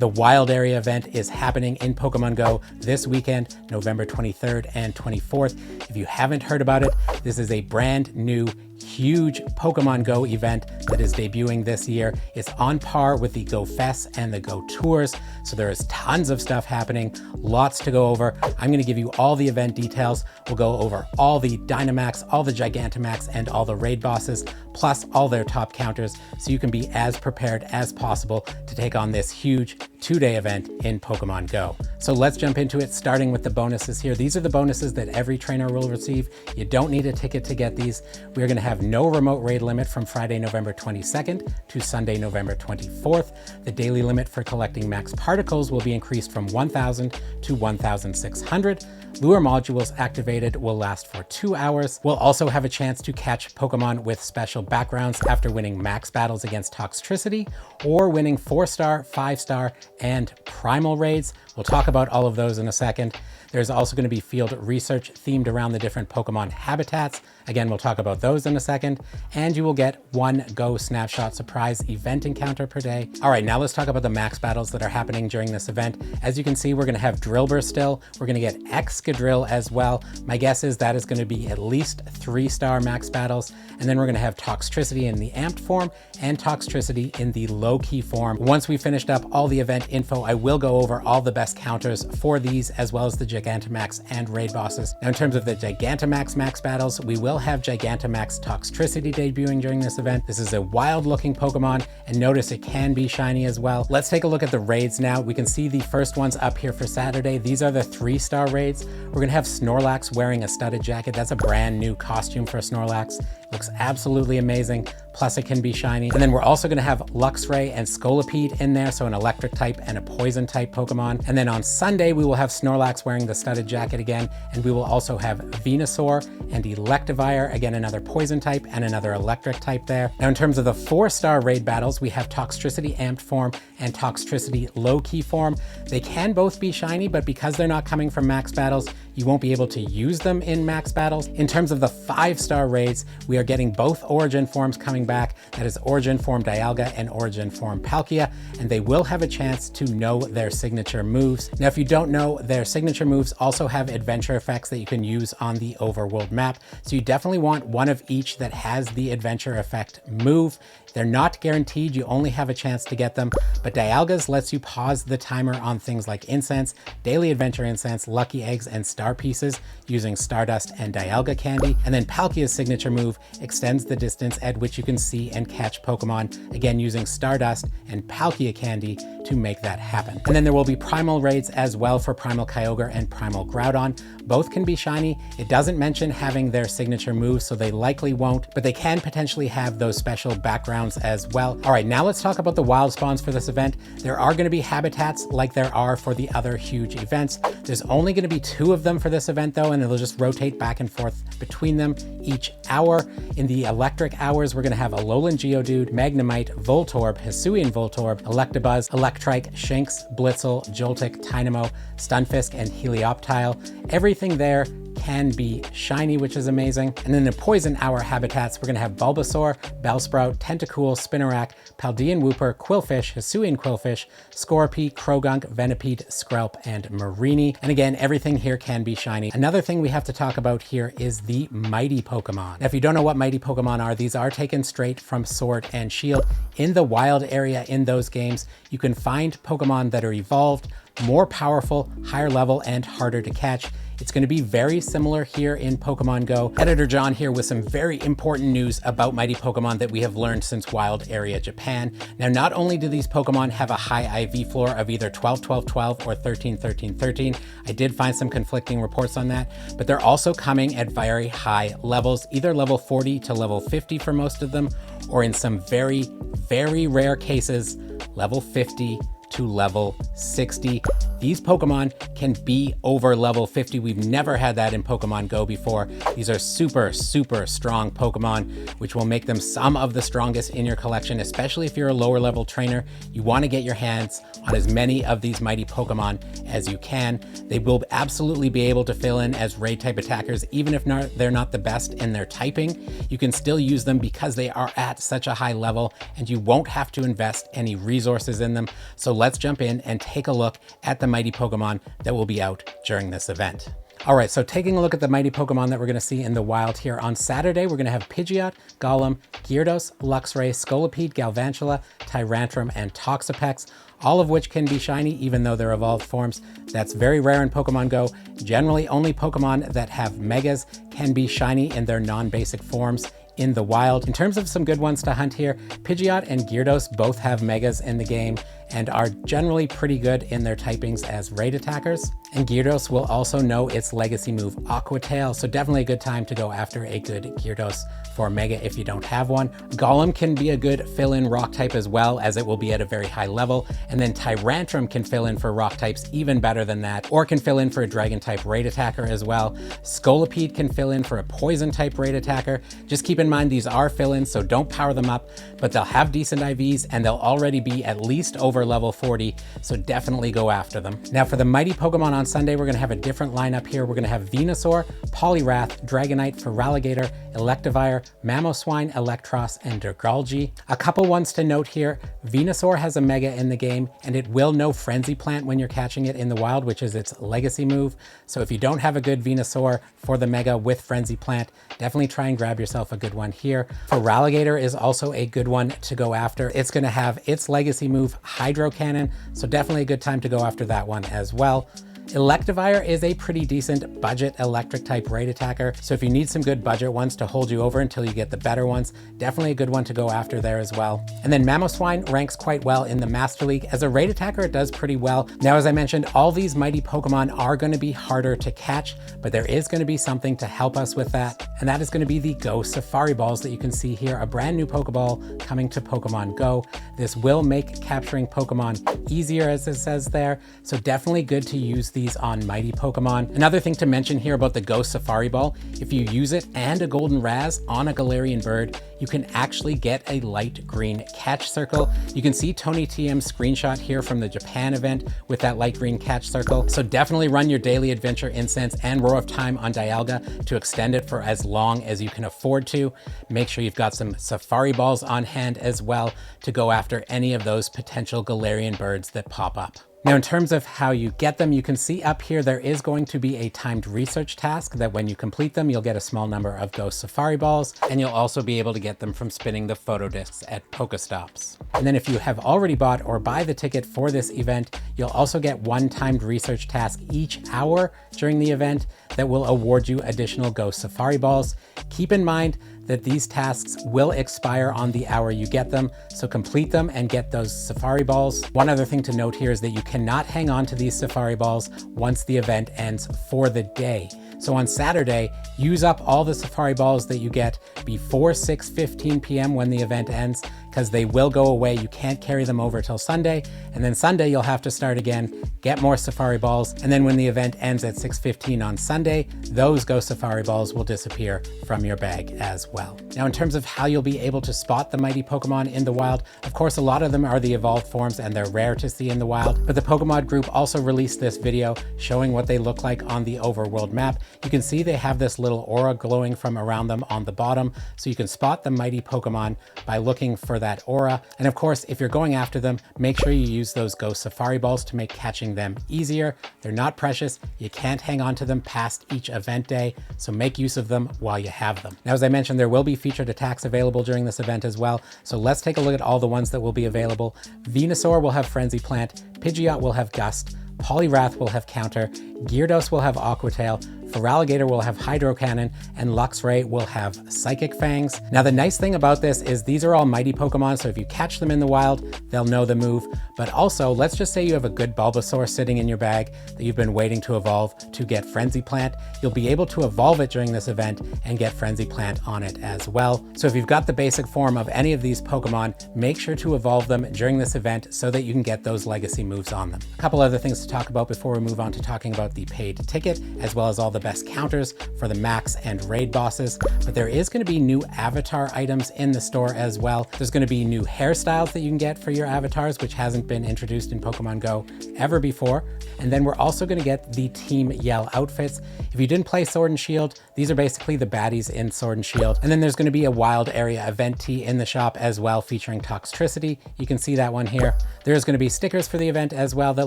The Wild Area event is happening in Pokemon Go this weekend, November 23rd and 24th. If you haven't heard about it, this is a brand new, huge Pokemon Go event that is debuting this year. It's on par with the Go Fest and the Go Tours, so there is tons of stuff happening, lots to go over. I'm going to give you all the event details. We'll go over all the Dynamax, all the Gigantamax, and all the raid bosses, plus all their top counters, so you can be as prepared as possible to take on this huge two-day event in Pokemon Go. So let's jump into it, starting with the bonuses here. These are the bonuses that every trainer will receive. You don't need a ticket to get these. We're going to have no remote raid limit from Friday, November 22nd to Sunday, November 24th. The daily limit for collecting max particles will be increased from 1,000 to 1,600. Lure modules activated will last for 2 hours. We'll also have a chance to catch Pokemon with special backgrounds after winning max battles against Toxtricity or winning 4-star, 5-star, and primal raids. We'll talk about all of those in a second. There's also going to be field research themed around the different Pokemon habitats. Again, we'll talk about those in a second. And you will get one Go Snapshot surprise event encounter per day. All right, now let's talk about the max battles that are happening during this event. As you can see, we're going to have Drillbur still. We're going to get Excadrill as well. My guess is that is going to be at least 3-star max battles. And then we're going to have Toxtricity in the amped form and Toxtricity in the low-key form. Once we finished up all the event info, I will go over all the best counters for these, as well as the Gigantamax and raid bosses. Now, in terms of the Gigantamax max battles, we will have Gigantamax Toxtricity debuting during this event. This is a wild looking Pokemon, and notice it can be shiny as well. Let's take a look at the raids now. We can see the first ones up here for Saturday. These are the 3-star raids. We're gonna have Snorlax wearing a studded jacket. That's a brand new costume for Snorlax. Looks absolutely amazing. Plus it can be shiny. And then we're also gonna have Luxray and Scolipede in there, so an electric type and a poison type Pokemon. And then on Sunday, we will have Snorlax wearing the studded jacket again, and we will also have Venusaur and Electivire, again another poison type and another electric type there. Now in terms of the 4-star raid battles, we have Toxtricity amped form and Toxtricity low-key form. They can both be shiny, but because they're not coming from max battles, you won't be able to use them in max battles. In terms of the 5-star raids, we are getting both origin forms coming back. That is origin form Dialga and origin form Palkia, and they will have a chance to know their signature moves. Now, if you don't know, their signature moves also have adventure effects that you can use on the overworld map. So you definitely want one of each that has the adventure effect move. They're not guaranteed, you only have a chance to get them, but Dialga's lets you pause the timer on things like incense, daily adventure incense, lucky eggs, and star pieces using Stardust and Dialga candy. And then Palkia's signature move extends the distance at which you can see and catch Pokemon, again using Stardust and Palkia candy to make that happen. And then there will be primal raids as well for Primal Kyogre and Primal Groudon. Both can be shiny. It doesn't mention having their signature moves, so they likely won't, but they can potentially have those special backgrounds as well. All right, now let's talk about the wild spawns for this event. There are going to be habitats like there are for the other huge events. There's only going to be 2 of them for this event though, and they'll just rotate back and forth between them each hour. In the electric hours, we're going to have Alolan Geodude, Magnemite, Voltorb, Hisuian Voltorb, Electabuzz, Electrike, Shinx, Blitzel, Joltik, Tynamo, Stunfisk, and Helioptile. Everything there can be shiny, which is amazing. And in the poison hour habitats, we're gonna have Bulbasaur, Bellsprout, Tentacool, Spinarak, Paldean Wooper, Quillfish, Hisuian Quillfish, Scorpy, Krogunk, Venipede, Skrelp, and Marini. And again, everything here can be shiny. Another thing we have to talk about here is the mighty Pokemon. Now, if you don't know what mighty Pokemon are, these are taken straight from Sword and Shield. In the wild area in those games, you can find Pokemon that are evolved, more powerful, higher level, and harder to catch. It's going to be very similar here in Pokemon Go. Editor John here with some very important news about mighty Pokemon that we have learned since Wild Area Japan. Now, not only do these Pokemon have a high IV floor of either 12, 12, 12 or 13, 13, 13, I did find some conflicting reports on that, but they're also coming at very high levels, either level 40 to level 50 for most of them, or in some very, very rare cases, level 50 to level 60. These Pokemon can be over level 50. We've never had that in Pokemon Go before. These are super, super strong Pokemon, which will make them some of the strongest in your collection, especially if you're a lower level trainer. You want to get your hands on as many of these mighty Pokemon as you can. They will absolutely be able to fill in as raid type attackers, even if they're not the best in their typing. You can still use them because they are at such a high level and you won't have to invest any resources in them. So let's jump in and take a look at the mighty Pokemon that will be out during this event. All right, so taking a look at the mighty Pokemon that we're going to see in the wild here on Saturday, we're going to have Pidgeot, Golem, Gyarados, Luxray, Scolipede, Galvantula, Tyrantrum, and Toxapex, all of which can be shiny even though they're evolved forms. That's very rare in Pokemon Go. Generally, only Pokemon that have Megas can be shiny in their non-basic forms in the wild. In terms of some good ones to hunt here, Pidgeot and Gyarados both have Megas in the game and are generally pretty good in their typings as raid attackers. And Gyarados will also know its legacy move Aqua Tail, so definitely a good time to go after a good Gyarados for Mega if you don't have one. Golem can be a good fill-in rock type as well, as it will be at a very high level, and then Tyrantrum can fill in for rock types even better than that, or can fill in for a dragon type raid attacker as well. Scolipede can fill in for a poison type raid attacker. Just keep in mind these are fill-ins, so don't power them up, but they'll have decent IVs and they'll already be at least over level 40, so definitely go after them. Now for the mighty Pokemon on Sunday, we're going to have a different lineup here. We're going to have Venusaur, Poliwrath, Dragonite, Feraligatr, Electivire, Mamoswine, Electros, and Durgalgi. A couple ones to note here. Venusaur has a Mega in the game, and it will know Frenzy Plant when you're catching it in the wild, which is its legacy move. So if you don't have a good Venusaur for the Mega with Frenzy Plant, definitely try and grab yourself a good one here. Feraligatr is also a good one to go after. It's going to have its legacy move Hydro Cannon, so definitely a good time to go after that one as well. Electivire is a pretty decent budget electric type raid attacker, so if you need some good budget ones to hold you over until you get the better ones, definitely a good one to go after there as well. And then Mamoswine ranks quite well in the Master League. As a raid attacker, it does pretty well. Now, as I mentioned, all these mighty Pokemon are going to be harder to catch, but there is going to be something to help us with that, and that is going to be the Go Safari Balls that you can see here, a brand new Pokeball coming to Pokemon Go. This will make capturing Pokemon easier, as it says there, so definitely good to use these on mighty Pokemon. Another thing to mention here about the Go Safari Ball, if you use it and a Golden Raz on a Galarian bird, you can actually get a light green catch circle. You can see Tony TM's screenshot here from the Japan event with that light green catch circle. So definitely run your daily adventure incense and Roar of Time on Dialga to extend it for as long as you can afford to. Make sure you've got some Safari Balls on hand as well to go after any of those potential Galarian birds that pop up. Now, in terms of how you get them, you can see up here there is going to be a timed research task that when you complete them, you'll get a small number of Ghost Safari Balls, and you'll also be able to get them from spinning the photo discs at Pokestops. And then if you have already bought or buy the ticket for this event, you'll also get one timed research task each hour during the event that will award you additional Ghost Safari Balls. Keep in mind that these tasks will expire on the hour you get them, so complete them and get those Safari Balls. One other thing to note here is that you cannot hang on to these Safari Balls once the event ends for the day. So on Saturday, use up all the Safari Balls that you get before 6:15 p.m. when the event ends, because they will go away. You can't carry them over till Sunday, and then Sunday you'll have to start again, get more Safari Balls, and then when the event ends at 6:15 on Sunday, those Go Safari Balls will disappear from your bag as well. Now, in terms of how you'll be able to spot the mighty Pokemon in the wild, of course, a lot of them are the evolved forms and they're rare to see in the wild, but the Pokemon group also released this video showing what they look like on the overworld map. You can see they have this little aura glowing from around them on the bottom, so you can spot the mighty Pokemon by looking for that aura. And of course, if you're going after them, make sure you use those Go Safari Balls to make catching them easier. They're not precious. You can't hang on to them past each event day, so make use of them while you have them. Now, as I mentioned, there will be featured attacks available during this event as well, so let's take a look at all the ones that will be available. Venusaur will have Frenzy Plant, Pidgeot will have Gust, Poliwrath will have Counter, Gyarados will have Aqua Tail, Feraligatr will have Hydro Cannon, and Luxray will have Psychic Fangs. Now, the nice thing about this is these are all mighty Pokemon, so if you catch them in the wild, they'll know the move. But also, let's just say you have a good Bulbasaur sitting in your bag that you've been waiting to evolve to get Frenzy Plant. You'll be able to evolve it during this event and get Frenzy Plant on it as well. So if you've got the basic form of any of these Pokemon, make sure to evolve them during this event so that you can get those legacy moves on them. A couple other things to talk about before we move on to talking about the paid ticket, as well as all the best counters for the max and raid bosses. But there is going to be new avatar items in the store as well. There's going to be new hairstyles that you can get for your avatars, which hasn't hasn't been introduced in Pokemon Go ever before. And then we're also going to get the Team Yell outfits. If you didn't play Sword and Shield, these are basically the baddies in Sword and Shield. And then there's going to be a Wild Area event tee in the shop as well, featuring Toxtricity. You can see that one here. There's going to be stickers for the event as well that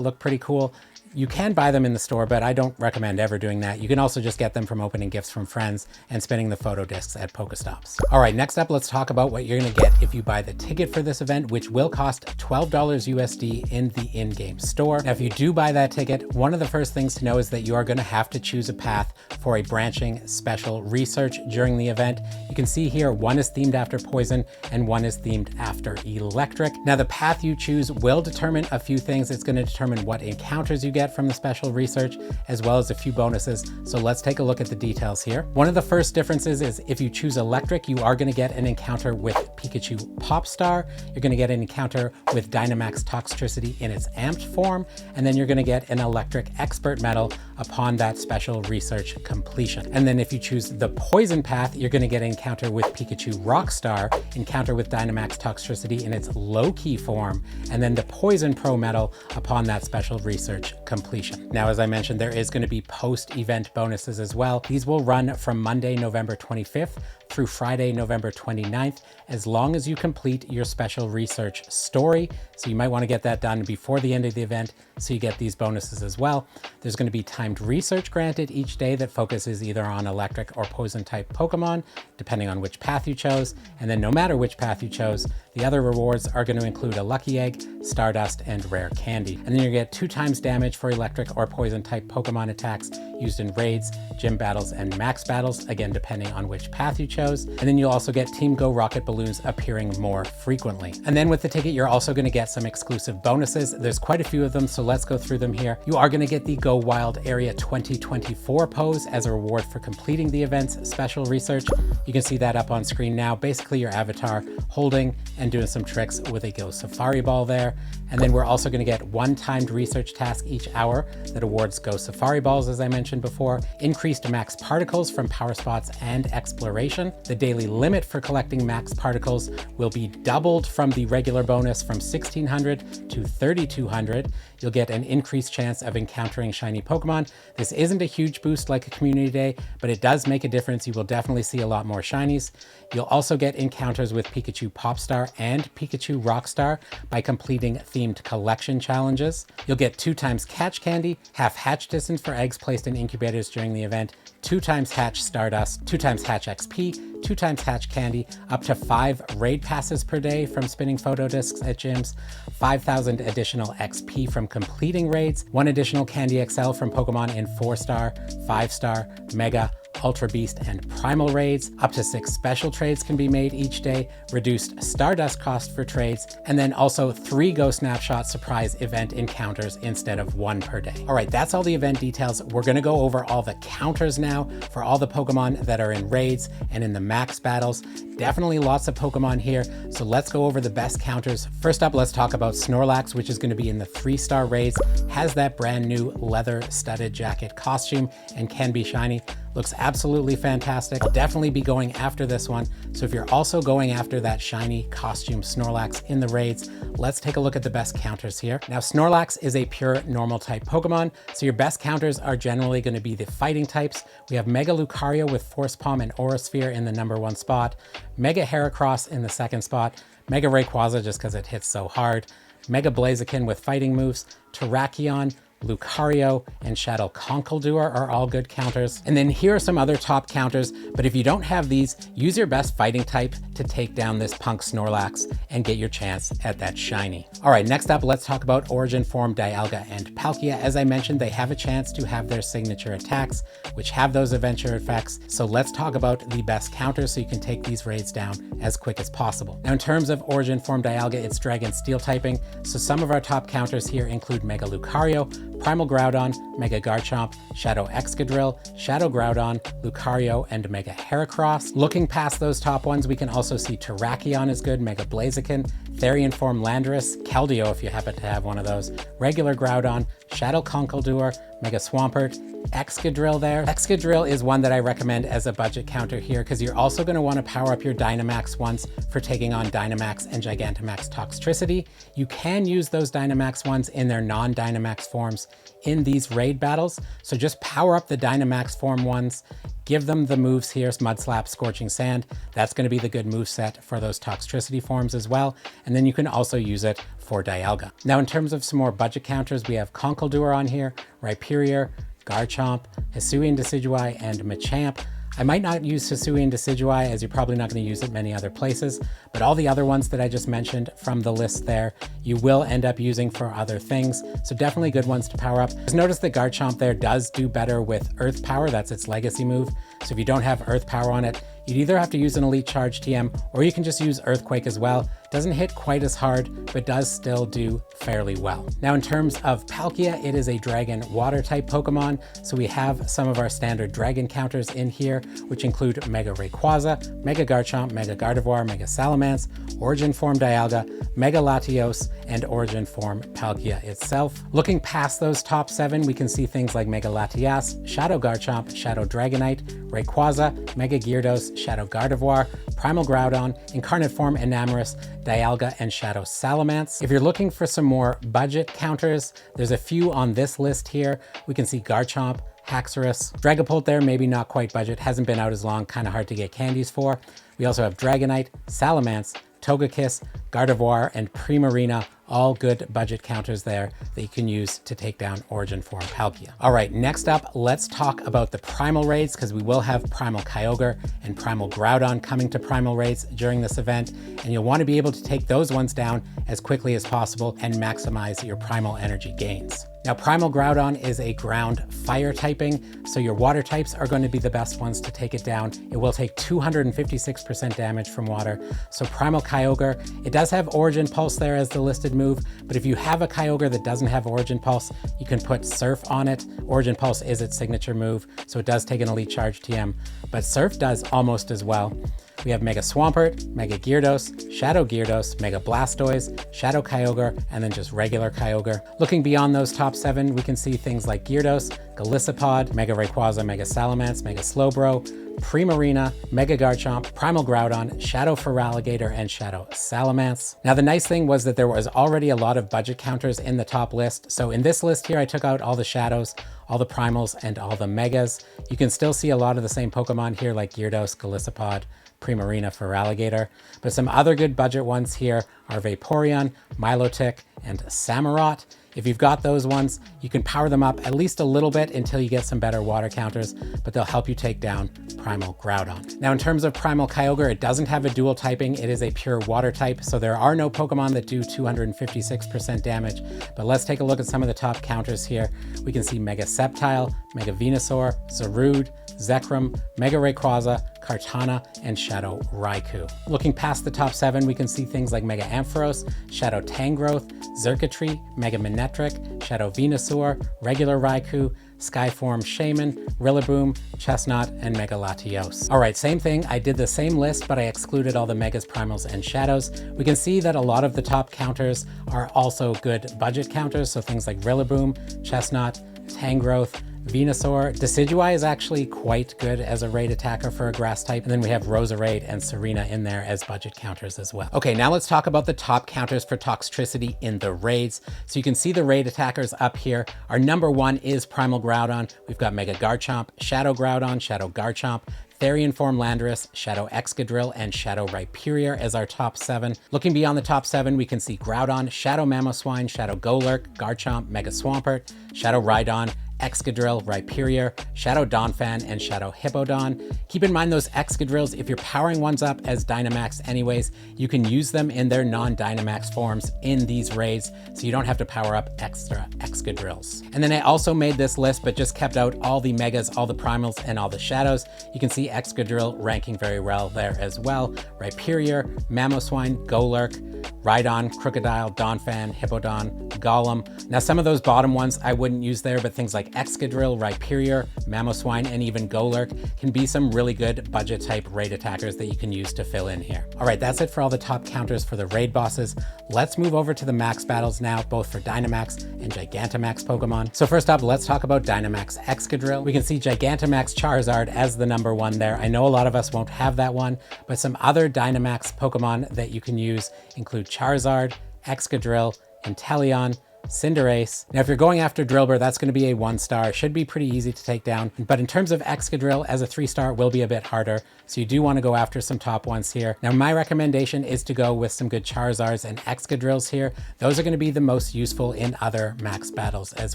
look pretty cool. You can buy them in the store, but I don't recommend ever doing that. You can also just get them from opening gifts from friends and spinning the photo discs at Pokestops. All right, next up, let's talk about what you're gonna get if you buy the ticket for this event, which will cost $12 USD in the in-game store. Now, if you do buy that ticket, one of the first things to know is that you are gonna have to choose a path for a branching special research during the event. You can see here, one is themed after poison and one is themed after electric. Now, the path you choose will determine a few things. It's gonna determine what encounters you get from the special research, as well as a few bonuses. So let's take a look at the details here. One of the first differences is if you choose electric, you are going to get an encounter with Pikachu Popstar. You're going to get an encounter with Dynamax Toxtricity in its amped form, and then you're going to get an electric expert medal upon that special research completion. And then if you choose the poison path, you're going to get an encounter with Pikachu Rockstar, encounter with Dynamax Toxtricity in its low-key form, and then the poison pro medal upon that special research completion. Now, as I mentioned, there is going to be post-event bonuses as well. These will run from Monday, November 25th through Friday, November 29th, as long as you complete your special research story. So you might want to get that done before the end of the event, so you get these bonuses as well. There's going to be timed research granted each day that focuses either on electric or poison type Pokemon, depending on which path you chose. And then no matter which path you chose, the other rewards are going to include a lucky egg, Stardust, and rare candy. And then you get 2 times damage for electric or poison type Pokemon attacks used in raids, gym battles, and max battles, again, depending on which path you chose. And then you'll also get Team Go Rocket balloons appearing more frequently. And then with the ticket, you're also going to get some exclusive bonuses. There's quite a few of them, so let's go through them here. You are going to get the Go Wild Area 2024 pose as a reward for completing the event's special research. You can see that up on screen now. Basically your avatar holding and doing some tricks with a Go Safari ball there. And then we're also going to get 1 timed research task each hour that awards Go Safari balls, as I mentioned before, increased max particles from power spots and exploration. The daily limit for collecting max particles will be doubled from the regular bonus from 1,600 to 3,200. You'll get an increased chance of encountering shiny Pokemon. This isn't a huge boost like a community day, but it does make a difference. You will definitely see a lot more shinies. You'll also get encounters with Pikachu Popstar and Pikachu Rockstar by completing themed collection challenges. You'll get 2 times catch candy, half hatch distance for eggs placed in incubators during the event, 2 times hatch Stardust, 2 times hatch XP, 2 times hatch candy, up to 5 raid passes per day from spinning photo discs at gyms, 5,000 additional XP from completing raids, 1 additional Candy XL from Pokemon in 4-star, 5-star, Mega, Ultra Beast, and Primal raids. Up to 6 special trades can be made each day, reduced Stardust cost for trades, and then also 3 Go Snapshot surprise event encounters instead of 1 per day. All right, that's all the event details. We're gonna go over all the counters now for all the Pokemon that are in raids and in the max battles. Definitely lots of Pokemon here, so let's go over the best counters. First up, let's talk about Snorlax, which is gonna be in the 3-star raids, has that brand new leather studded jacket costume and can be shiny. Looks absolutely fantastic. I'll definitely be going after this one. So if you're also going after that shiny costume Snorlax in the raids, let's take a look at the best counters here. Now, Snorlax is a pure normal type Pokemon, so your best counters are generally going to be the fighting types. We have Mega Lucario with Force Palm and Aura Sphere in the #1 spot, Mega Heracross in the 2nd spot, Mega Rayquaza just because it hits so hard, Mega Blaziken with fighting moves, Terrakion, Lucario, and Shadow Conkeldurr are all good counters. And then here are some other top counters, but if you don't have these, use your best fighting type to take down this punk Snorlax and get your chance at that shiny. All right, next up, let's talk about Origin Form Dialga and Palkia. As I mentioned, they have a chance to have their signature attacks, which have those adventure effects. So let's talk about the best counters so you can take these raids down as quick as possible. Now, in terms of Origin Form Dialga, it's Dragon Steel typing. So some of our top counters here include Mega Lucario, Primal Groudon, Mega Garchomp, Shadow Excadrill, Shadow Groudon, Lucario, and Mega Heracross. Looking past those top ones, we can also see Terrakion is good, Mega Blaziken, Therian form Landorus, Keldeo if you happen to have one of those, regular Groudon, Shadow Conkeldurr, Mega Swampert, Excadrill there. Excadrill is one that I recommend as a budget counter here because you're also going to want to power up your Dynamax ones for taking on Dynamax and Gigantamax Toxtricity. You can use those Dynamax ones in their non-Dynamax forms in these raid battles, so just power up the Dynamax form ones, give them the moves here, Mud Slap, Scorching Sand. That's going to be the good move set for those Toxtricity forms as well, and then you can also use it for Dialga. Now in terms of some more budget counters, we have Conkeldurr on here, Rhyperior, Garchomp, Hisuian Decidueye, and Machamp. I might not use Hisuian Decidueye as you're probably not going to use it many other places, but all the other ones that I just mentioned from the list there, you will end up using for other things. So definitely good ones to power up. Just notice that Garchomp there does do better with Earth Power. That's its legacy move. So if you don't have Earth Power on it, you'd either have to use an Elite Charge TM or you can just use Earthquake as well. Doesn't hit quite as hard, but does still do fairly well. Now in terms of Palkia, it is a Dragon Water type Pokemon. So we have some of our standard Dragon counters in here, which include Mega Rayquaza, Mega Garchomp, Mega Gardevoir, Mega Salamence, Origin Form Dialga, Mega Latios, and Origin Form Palkia itself. Looking past those top 7, we can see things like Mega Latias, Shadow Garchomp, Shadow Dragonite, Rayquaza, Mega Gyarados, Shadow Gardevoir, Primal Groudon, Incarnate Form Enamorus, Dialga, and Shadow Salamence. If you're looking for some more budget counters, there's a few on this list here. We can see Garchomp, Haxorus, Dragapult there, maybe not quite budget, hasn't been out as long, kind of hard to get candies for. We also have Dragonite, Salamence, Togekiss, Gardevoir, and Primarina, all good budget counters there that you can use to take down Origin Form Palkia. All right, next up, let's talk about the Primal raids because we will have Primal Kyogre and Primal Groudon coming to Primal raids during this event, and you'll want to be able to take those ones down as quickly as possible and maximize your Primal energy gains. Now, Primal Groudon is a ground fire typing, so your water types are going to be the best ones to take it down. It will take 256% damage from water. So Primal Kyogre, it does have Origin Pulse there as the listed move, but if you have a Kyogre that doesn't have Origin Pulse, you can put Surf on it. Origin Pulse is its signature move, so it does take an Elite Charge TM, but Surf does almost as well. We have Mega Swampert, Mega Gyarados, Shadow Gyarados, Mega Blastoise, Shadow Kyogre, and then just regular Kyogre. Looking beyond those top 7, we can see things like Gyarados, Golisopod, Mega Rayquaza, Mega Salamence, Mega Slowbro, Primarina, Mega Garchomp, Primal Groudon, Shadow Feraligatr, and Shadow Salamence. Now the nice thing was that there was already a lot of budget counters in the top list. So in this list here, I took out all the Shadows, all the Primals, and all the Megas. You can still see a lot of the same Pokemon here like Gyarados, Golisopod, Primarina, Feraligatr, but some other good budget ones here are Vaporeon, Milotic, and Samurott. If you've got those ones, you can power them up at least a little bit until you get some better water counters, but they'll help you take down Primal Groudon. Now in terms of Primal Kyogre, it doesn't have a dual typing, it is a pure water type, so there are no Pokemon that do 256% damage, but let's take a look at some of the top counters here. We can see Mega Sceptile, Mega Venusaur, Zarude, Zekrom, Mega Rayquaza, Kartana, and Shadow Raikou. Looking past the top 7, we can see things like Mega Ampharos, Shadow Tangrowth, Xurkitree, Mega Manectric, Shadow Venusaur, Regular Raikou, Skyform Shaman, Rillaboom, Chestnut, and Mega Latios. All right, same thing. I did the same list, but I excluded all the Megas, Primals, and Shadows. We can see that a lot of the top counters are also good budget counters, so things like Rillaboom, Chestnut, Tangrowth, Venusaur. Decidueye is actually quite good as a raid attacker for a grass type. And then we have Roserade and Serena in there as budget counters as well. Okay, now let's talk about the top counters for Toxtricity in the raids. So you can see the raid attackers up here. Our number 1 is Primal Groudon. We've got Mega Garchomp, Shadow Groudon, Shadow Garchomp, Therian Form Landorus, Shadow Excadrill, and Shadow Rhyperior as our top 7. Looking beyond the top 7, we can see Groudon, Shadow Mamoswine, Shadow Golurk, Garchomp, Mega Swampert, Shadow Rhydon, Excadrill, Rhyperior, Shadow Donphan, and Shadow Hippowdon. Keep in mind those Excadrills, if you're powering ones up as Dynamax anyways, you can use them in their non-Dynamax forms in these raids, so you don't have to power up extra Excadrills. And then I also made this list, but just kept out all the Megas, all the Primals, and all the Shadows. You can see Excadrill ranking very well there as well. Rhyperior, Mamoswine, Golurk, Rhydon, Crocodile, Donphan, Hippowdon, Golem. Now some of those bottom ones I wouldn't use there, but things like like Excadrill, Rhyperior, Mamoswine, and even Golurk can be some really good budget type raid attackers that you can use to fill in here. All right, that's it for all the top counters for the raid bosses. Let's move over to the max battles now, both for Dynamax and Gigantamax Pokemon. So first up, let's talk about Dynamax Excadrill. We can see Gigantamax Charizard as the number one there. I know a lot of us won't have that one, but some other Dynamax Pokemon that you can use include Charizard, Excadrill, Inteleon, Cinderace. Now, if you're going after Drillbur, that's going to be a 1-star. Should be pretty easy to take down. But in terms of Excadrill, as a 3-star, will be a bit harder. So you do want to go after some top ones here. Now, my recommendation is to go with some good Charizards and Excadrills here. Those are going to be the most useful in other max battles as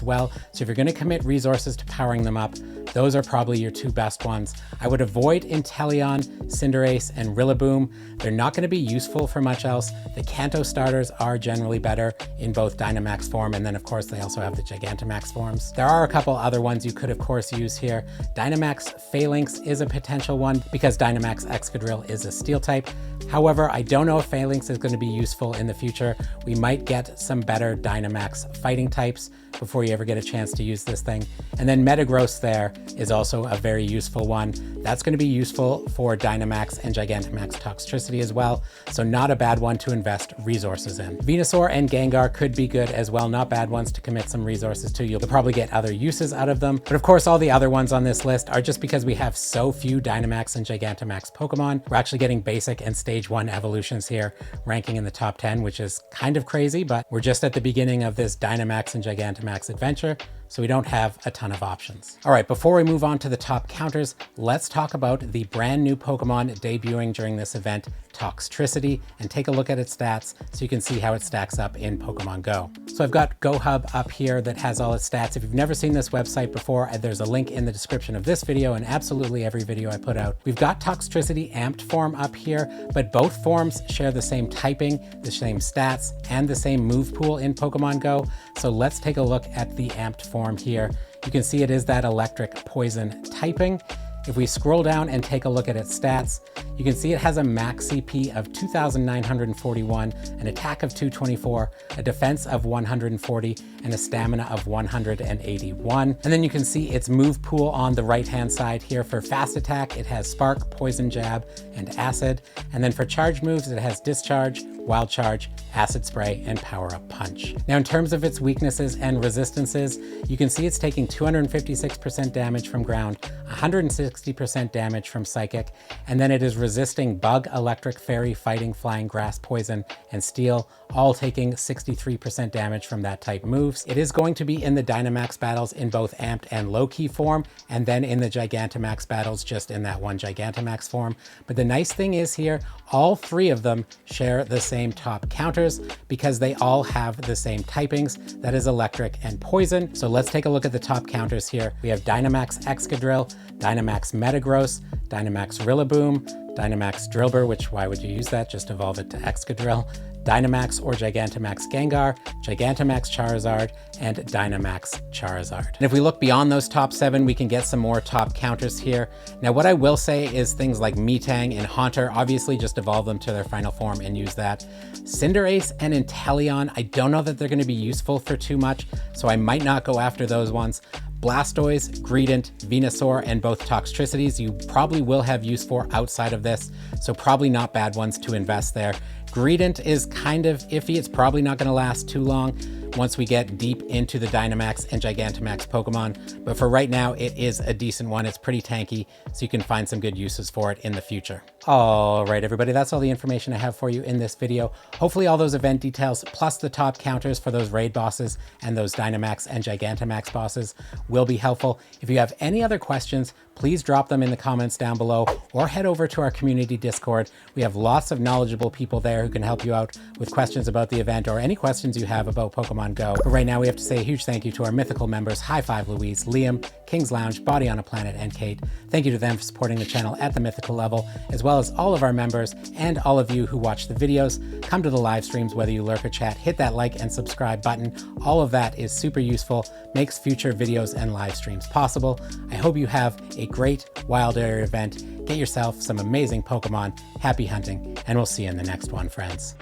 well. So if you're going to commit resources to powering them up, those are probably your two best ones. I would avoid Inteleon, Cinderace, and Rillaboom. They're not going to be useful for much else. The Kanto starters are generally better in both Dynamax form, and then of course they also have the Gigantamax forms. There are a couple other ones you could of course use here. Dynamax Phalanx is a potential one because Dynamax Excadrill is a steel type. However, I don't know if Phalanx is going to be useful in the future. We might get some better Dynamax fighting types before you ever get a chance to use this thing. And then Metagross there is also a very useful one. That's going to be useful for Dynamax and Gigantamax Toxtricity as well, so not a bad one to invest resources in. Venusaur and Gengar could be good as well, not bad ones to commit some resources to. You'll probably get other uses out of them. But of course, all the other ones on this list are just because we have so few Dynamax and Gigantamax Pokemon. We're actually getting basic and stage 1 evolutions here, ranking in the top 10, which is kind of crazy, but we're just at the beginning of this Dynamax and Gigantamax adventure, so we don't have a ton of options. All right, before we move on to the top counters, let's talk about the brand new Pokemon debuting during this event, Toxtricity, and take a look at its stats so you can see how it stacks up in Pokemon Go. So I've got GoHub up here that has all its stats. If you've never seen this website before, there's a link in the description of this video and absolutely every video I put out. We've got Toxtricity amped form up here, but both forms share the same typing, the same stats, and the same move pool in Pokemon Go. So let's take a look at the amped form here. You can see it is that electric poison typing. If we scroll down and take a look at its stats, you can see it has a max CP of 2,941, an attack of 224, a defense of 140, and a stamina of 181. And then you can see its move pool on the right-hand side here. For fast attack, it has Spark, Poison Jab, and Acid. And then for charge moves, it has Discharge, Wild Charge, Acid Spray, and Power Up Punch. Now, in terms of its weaknesses and resistances, you can see it's taking 256% damage from ground, 160% damage from psychic, and then it is resisting bug, electric, fairy, fighting, flying, grass, poison, and steel, all taking 63% damage from that type moves. It is going to be in the Dynamax battles in both amped and low key form, and then in the Gigantamax battles just in that one Gigantamax form. But the nice thing is here, all three of them share the same top counters because they all have the same typings, that is electric and poison. So let's take a look at the top counters here. We have Dynamax Excadrill, Dynamax Metagross, Dynamax Rillaboom, Dynamax Drillbur, which why would you use that? Just evolve it to Excadrill, Dynamax or Gigantamax Gengar, Gigantamax Charizard, and Dynamax Charizard. And if we look beyond those top 7, we can get some more top counters here. Now, what I will say is things like Metang and Haunter, obviously just evolve them to their final form and use that. Cinderace and Inteleon, I don't know that they're going to be useful for too much, so I might not go after those ones. Blastoise, Greedent, Venusaur, and both Toxtricities you probably will have use for outside of this, so probably not bad ones to invest there. Greedent is kind of iffy. It's probably not going to last too long once we get deep into the Dynamax and Gigantamax Pokemon, but for right now, it is a decent one. It's pretty tanky, so you can find some good uses for it in the future. All right, everybody, that's all the information I have for you in this video. Hopefully all those event details, plus the top counters for those raid bosses and those Dynamax and Gigantamax bosses will be helpful. If you have any other questions, please drop them in the comments down below or head over to our community Discord. We have lots of knowledgeable people there who can help you out with questions about the event or any questions you have about Pokemon Go. But right now we have to say a huge thank you to our mythical members, High Five Louise, Liam, King's Lounge, Body on a Planet, and Kate. Thank you to them for supporting the channel at the mythical level, as well as all of our members and all of you who watch the videos. Come to the live streams, whether you lurk or chat, hit that like and subscribe button. All of that is super useful, makes future videos and live streams possible. I hope you have a great wild area event. Get yourself some amazing Pokemon. Happy hunting, and we'll see you in the next one, friends.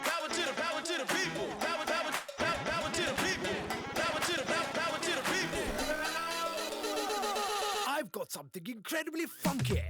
Power to the people. Power to the people. Power to the people. I've got something incredibly funky.